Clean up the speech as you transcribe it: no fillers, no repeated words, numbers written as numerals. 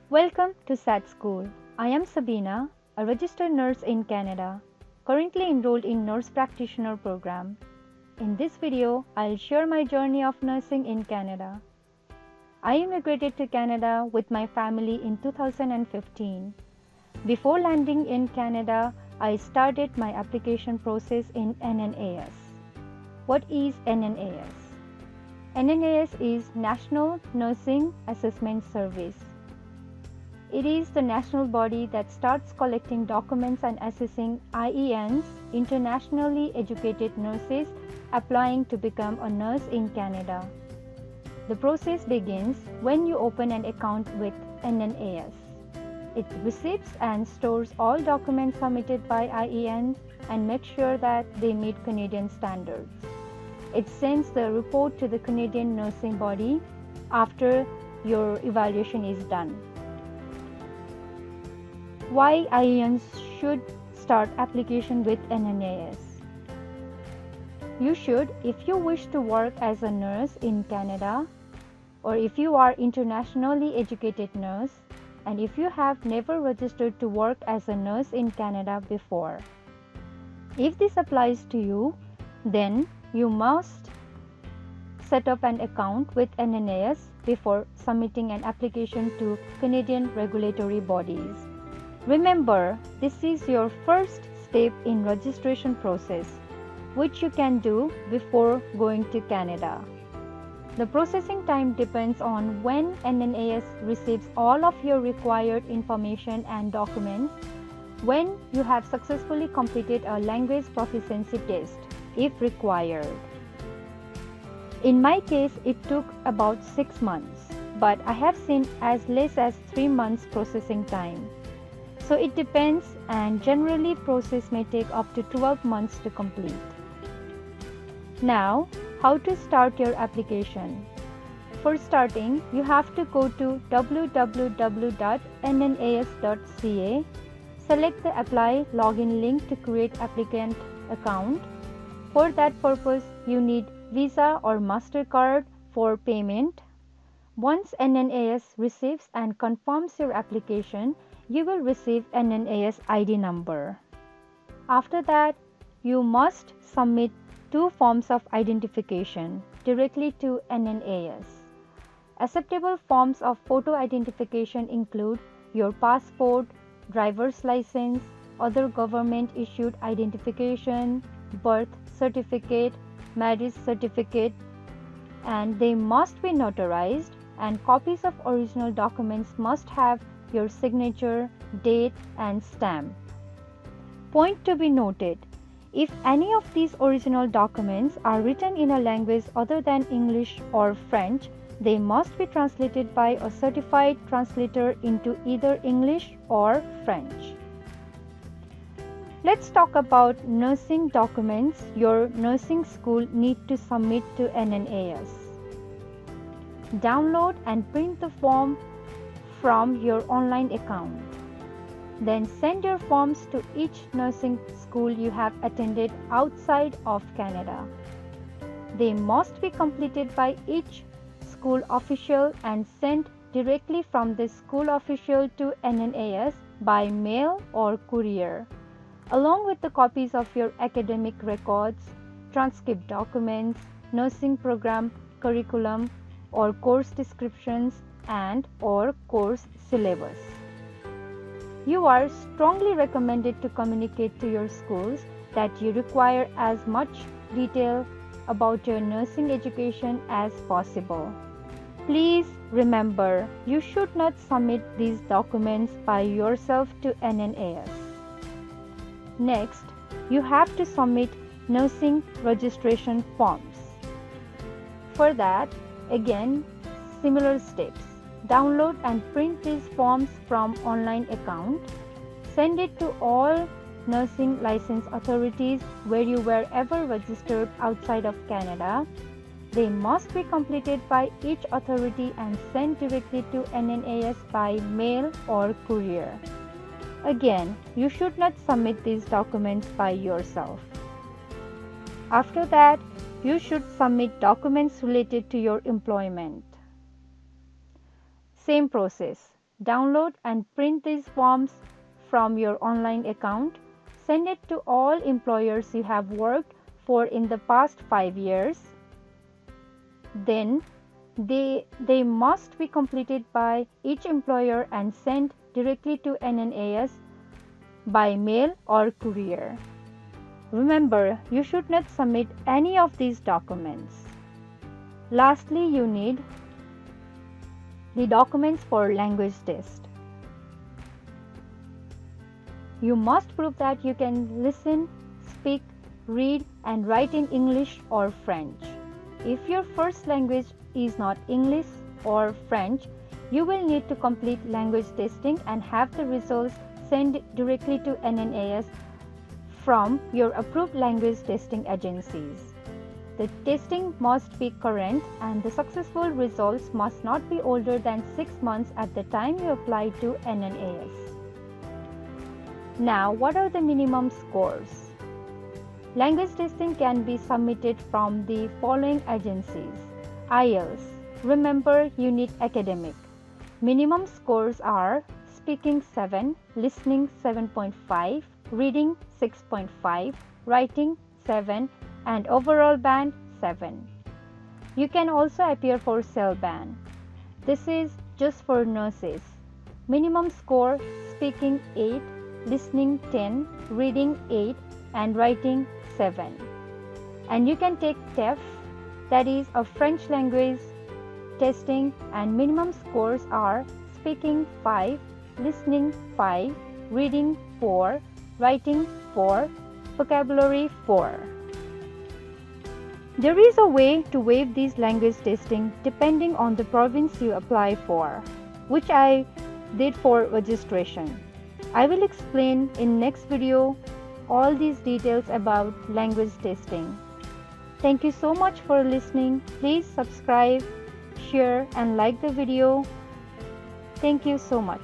Welcome to Saat School. I am Sabina, a registered nurse in Canada, currently enrolled in Nurse Practitioner program. In this video, I'll share my journey of nursing in Canada. I immigrated to Canada with my family in 2015. Before landing in Canada, I started my application process in NNAS. What is NNAS? NNAS is National Nursing Assessment Service. It is the national body that starts collecting documents and assessing IENs, internationally educated nurses applying to become a nurse in Canada. The process begins when you open an account with NNAS. It receives and stores all documents submitted by IENs and makes sure that they meet Canadian standards. It sends the report to the Canadian nursing body after your evaluation is done. Why IENs should start application with NNAS? You should if you wish to work as a nurse in Canada, or if you are internationally educated nurse, and if you have never registered to work as a nurse in Canada before. If this applies to you, then you must set up an account with NNAS before submitting an application to Canadian regulatory bodies. Remember, this is your first step in registration process, which you can do before going to Canada. The processing time depends on when NNAS receives all of your required information and documents, when you have successfully completed a language proficiency test, if required. In my case, it took about 6 months, but I have seen as less as 3 months processing time. So it depends, and generally process may take up to 12 months to complete. Now, how to start your application? For starting, you have to go to www.nnas.ca, select the Apply Login link to create applicant account. For that purpose, you need Visa or MasterCard for payment. Once NNAS receives and confirms your application, you will receive NNAS ID number. After that, you must submit 2 forms of identification directly to NNAS. Acceptable forms of photo identification include your passport, driver's license, other government issued identification, birth certificate, marriage certificate, and they must be notarized, and copies of original documents must have your signature, date, and stamp. Point to be noted: if any of these original documents are written in a language other than English or French, they must be translated by a certified translator into either English or French. Let's talk about nursing documents your nursing school need to submit to NNAS. Download and print the form from your online account. Then send your forms to each nursing school you have attended outside of Canada. They must be completed by each school official and sent directly from the school official to NNAS by mail or courier, along with the copies of your academic records, transcript documents, nursing program curriculum or course descriptions, and or course syllabus. You are strongly recommended to communicate to your schools that you require as much detail about your nursing education as possible. Please remember, you should not submit these documents by yourself to NNAS. Next, you have to submit nursing registration forms. For that, again, similar steps. Download and print these forms from online account. Send it to all nursing license authorities where you were ever registered outside of Canada. They must be completed by each authority and sent directly to NNAS by mail or courier. Again, you should not submit these documents by yourself. After that, you should submit documents related to your employment. Same process. Download and print these forms from your online account. Send it to all employers you have worked for in the past 5 years. Then they must be completed by each employer and sent directly to NNAS by mail or courier. Remember, you should not submit any of these documents. Lastly, you need the documents for language test. You must prove that you can listen, speak, read and write in English or French. If your first language is not English or French, you will need to complete language testing and have the results sent directly to NNAS from your approved language testing agencies. The testing must be current and the successful results must not be older than 6 months at the time you apply to NNAS. Now, what are the minimum scores? Language testing can be submitted from the following agencies. IELTS. Remember, you need academic. Minimum scores are speaking 7, listening 7.5, reading 6.5, writing 7, and overall band 7. You can also appear for cell band. This is just for nurses. Minimum score speaking 8, listening 10, reading 8, and writing 7. And you can take TEF, that is a French language testing, and minimum scores are speaking 5, listening 5, reading 4, writing 4, vocabulary 4. There is a way to waive these language testing depending on the province you apply for, which I did for registration. I will explain in next video all these details about language testing. Thank you so much for listening. Please subscribe, share and like the video. Thank you so much.